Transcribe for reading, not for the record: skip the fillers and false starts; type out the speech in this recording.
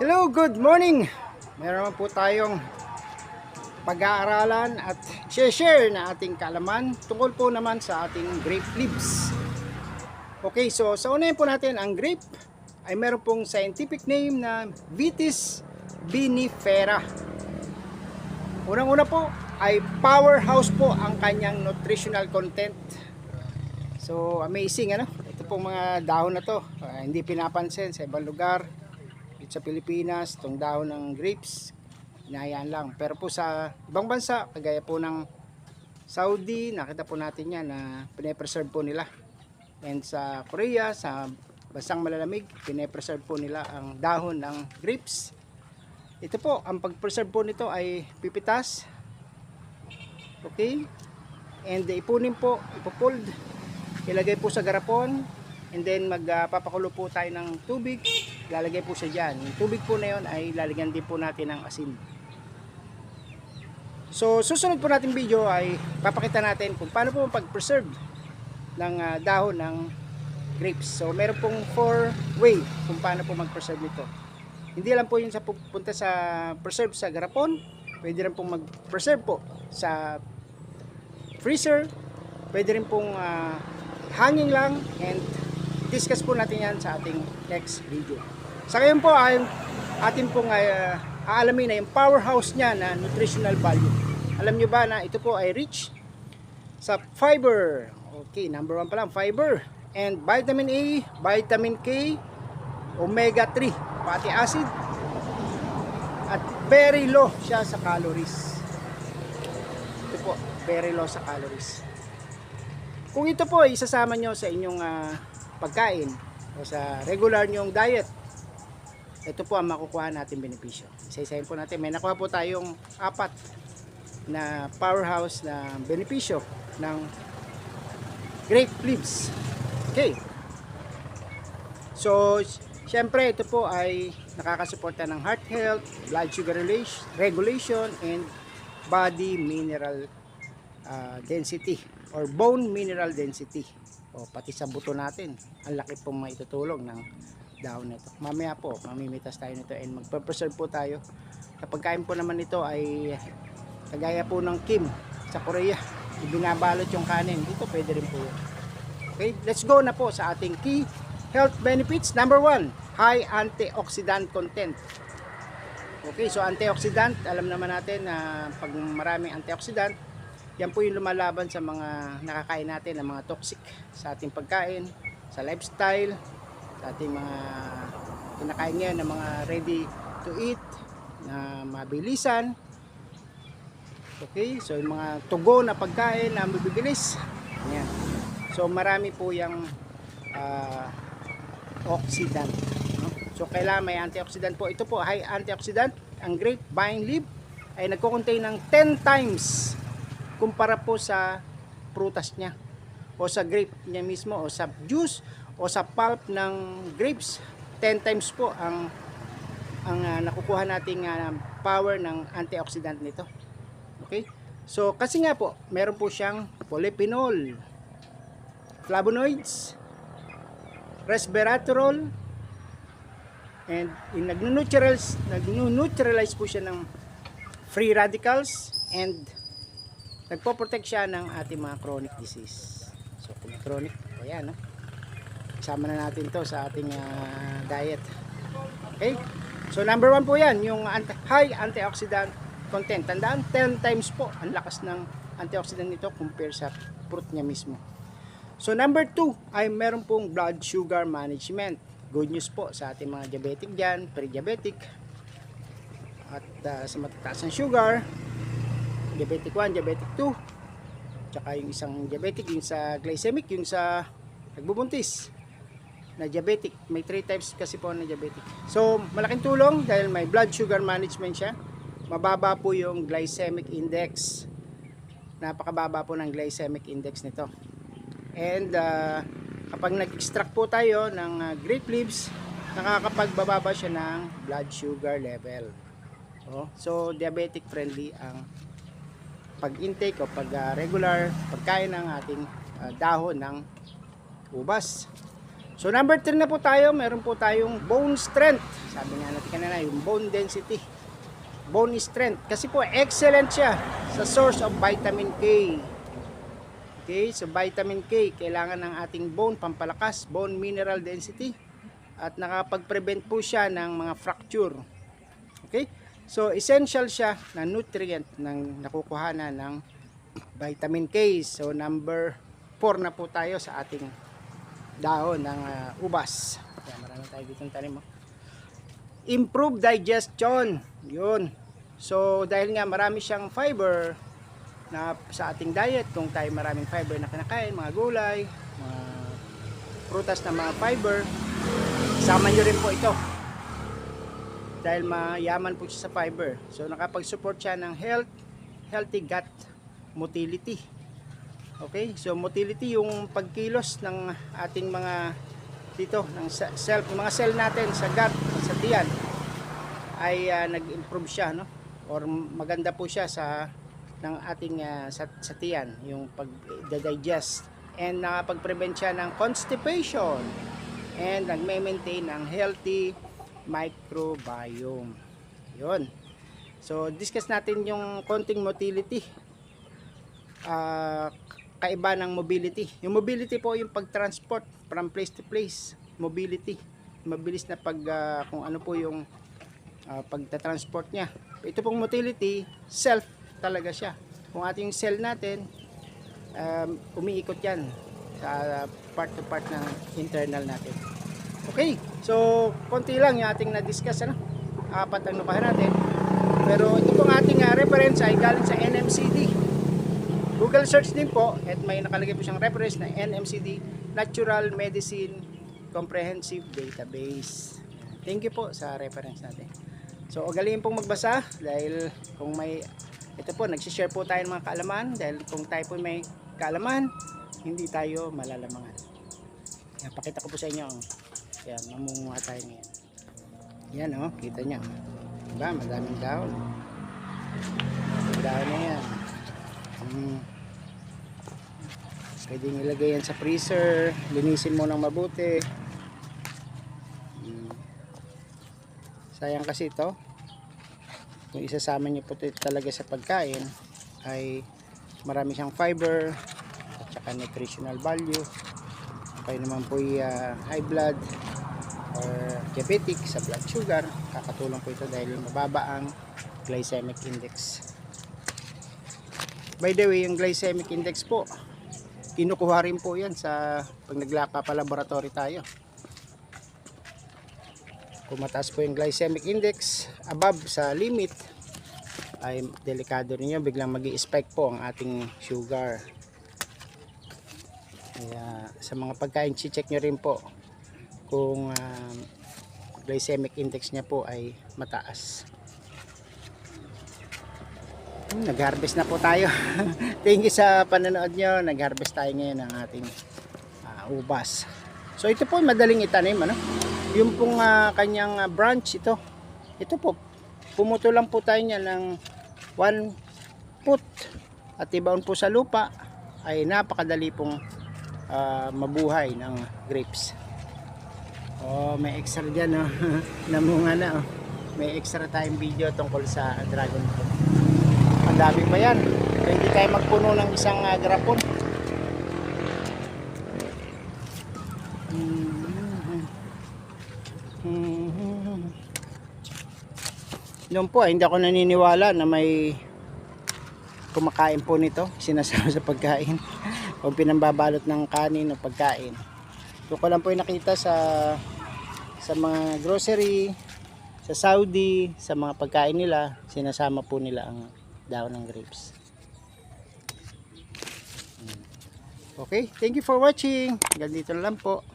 Hello, good morning! Meron naman po tayong pag-aaralan at share na ating kaalaman tungkol po naman sa ating grape leaves. Okay, so sa unahin po natin, ang grape ay meron pong scientific name na Vitis vinifera. Unang-una po ay powerhouse po ang kanyang nutritional content. So amazing, ano? Ito pong mga dahon na to, hindi pinapansin sa ibang lugar. Sa Pilipinas, itong dahon ng grapes, hinahayaan lang. Pero po sa ibang bansa, kagaya po ng Saudi, nakita po natin yan na pine-preserve po nila. And sa Korea, sa bansang malalamig, pine-preserve po nila ang dahon ng grapes. Ito po, ang pag-preserve po nito ay pipitas. Okay? And ipunin po, ipupuld, ilagay po sa garapon, and then magpapakulo po tayo ng tubig. Lalagay po siya dyan. Yung tubig po na yun ay lalagyan din po natin ng asin. So susunod po natin video ay papakita natin kung paano po pag-preserve ng dahon ng grapes. So meron pong 4 way kung paano po mag-preserve nito. Hindi lang po yun sa pupunta sa preserve sa garapon. Pwede rin pong mag-preserve po sa freezer. Pwede rin pong hanging lang, and discuss po natin yan sa ating next video. Sa ngayon po ay atin pong aalamin na yung powerhouse niya na nutritional value. Alam nyo ba na ito po ay rich sa fiber. Okay, number 1 pa lang, fiber. And vitamin A, vitamin K, omega 3, fatty acid. At very low siya sa calories. Ito po, very low sa calories. Kung ito po ay isasama nyo sa inyong pagkain o sa regular nyong diet, ito po ang makukuha natin benepisyo. Isa-isahin po natin. May nakuha po tayong 4 na powerhouse na benepisyo ng grape leaves. Okay. So, syempre ito po ay nakakasuporta ng heart health, blood sugar regulation, and body mineral density or bone mineral density. O pati sa buto natin, ang laki pong maitutulong ng dahon nito. Mamaya po, mamimitas tayo nito and magpe-preserve po tayo. Kapag kain po naman nito ay kagaya po ng Kim sa Korea, binabalot yung kanin. Dito pwede rin po yun. Okay, let's go na po sa ating key health benefits. Number 1, high antioxidant content. Okay, so antioxidant, alam naman natin na pag maraming antioxidant, yan po yung lumalaban sa mga nakakain natin ng mga toxic sa ating pagkain, sa lifestyle, sa ating mga kinakain ngayon na mga ready to eat na mabilisan. Okay, so yung mga tugo na pagkain na mabibilis, yan. So marami po yung oxidant, no? So kailangan may antioxidant po. Ito po, high antioxidant. Ang grape vine leaf ay nagko-contain ng 10 times kumpara po sa prutas niya o sa grape niya mismo o sa juice o sa pulp ng grapes. 10 times po ang nakukuha nating power ng antioxidant nito. Okay? So kasi nga po, meron po siyang polyphenol, flavonoids, resveratrol, and nag-neutralize po siya ng free radicals, and nagpo-protect siya ng ating mga chronic disease. So kung chronic, o yan, no? Isama na natin to sa ating diet. Okay? So number 1 po yan, yung high antioxidant content. Tandaan, 10 times po ang lakas ng antioxidant nito compare sa fruit niya mismo. So number 2 ay meron pong blood sugar management. Good news po sa ating mga diabetic dyan, pre-diabetic, at sa matataas ng sugar, diabetic 1, diabetic 2, tsaka yung isang diabetic, yung sa glycemic, yung sa nagbubuntis na diabetic. May 3 types kasi po na diabetic. So malaking tulong dahil may blood sugar management siya. Mababa po yung glycemic index. Napakababa po ng glycemic index nito. And kapag nag-extract po tayo ng grape leaves, nakakapagbababa siya ng blood sugar level. So diabetic friendly ang pag-intake o pag regular pagkain ng ating dahon ng ubas. So number 3 na po tayo, meron po tayong bone strength. Sabi nga natin kanina, yung bone density, bone strength. Kasi po excellent siya sa source of vitamin K. Okay, so vitamin K, kailangan ng ating bone, pampalakas, bone mineral density. At nakapag-prevent po siya ng mga fracture. Okay, so essential siya na nutrient ng nakukuhanan ng vitamin K. So number 4 na po tayo sa ating dahon ng ubas. Kaya marami tayo dito ng tanim. Improve digestion. Yun. So dahil nga marami siyang fiber na sa ating diet, kung tayo maraming fiber na kinakain, mga gulay, mga prutas na mga fiber, sama nyo rin po ito. Dahil mayaman po siya sa fiber. So nakapag-support siya ng healthy gut motility. Okay, so motility yung pagkilos ng ating mga dito ng cell, mga cell natin sa gut, sa tiyan ay nag-improve siya, no? Or maganda po siya sa ng ating sa tiyan, yung pag-digest, and nakapag-prevent siya ng constipation and nagme-maintain ng healthy microbiome. Yun. So discuss natin yung konting motility. Kaiba ng mobility. Yung mobility po yung pag-transport from place to place. Mobility. Mabilis na pag kung ano po yung pagta-transport niya. Ito pong motility, self talaga siya. Kung ating cell natin, umiikot yan sa part to part ng internal natin. Okay, so konti lang yung ating na-discuss, ano? 4 ang nukahan natin. Pero ito pong ating reference ay galing sa NMCD. Google search din po at may nakalagay po siyang reference na NMCD, Natural Medicine Comprehensive Database. Thank you po sa reference natin. So ugaliin pong magbasa dahil kung may ito po, nagsishare po tayo ng mga kaalaman dahil kung tayo po may kaalaman, hindi tayo malalamangan. Yan, pakita ko po sa inyo. Yan, mamunguha tayo ngayon. Yan oh, kita nyo. Diba, madaming dahon. Dahon na yan. Pwede nilagay yan sa freezer, linisin mo ng mabuti. Sayang kasi ito, kung isasama nyo po talaga sa pagkain ay marami siyang fiber at saka nutritional value. Kayo naman po high blood or diabetic sa blood sugar, kakatulong po ito dahil mababa ang glycemic index. By the way, yung glycemic index po, kinukuha rin po yan sa pag naglaka pa laboratory tayo. Kung mataas po yung glycemic index above sa limit, ay delikado ninyo, biglang magi-spike po ang ating sugar. Kaya sa mga pagkain, check nyo rin po kung glycemic index nya po ay mataas. Nag-harvest na po tayo. Thank you sa panonood nyo. Nag-harvest tayo ngayon ng ating ubas. So ito po madaling itanim, ano? Yung pong kanyang branch, ito po, pumuto lang po tayo niya ng 1 foot at ibaon po sa lupa, ay napakadali pong mabuhay ng grapes. Oh, may extra dyan, oh. Namunga na, oh. May extra tayong video tungkol sa dragon fruit. Ang dami pa yan, kaya hindi tayo magpuno ng isang garapon. Noon po hindi ako naniniwala na may kumakain po nito, sinasama sa pagkain o pinambabalot ng kanin o pagkain. So ko lang po yung nakita sa mga grocery, sa Saudi, sa mga pagkain nila, sinasama po nila ang dahon ng grapes. Okay, thank you for watching. Ganito na lang po.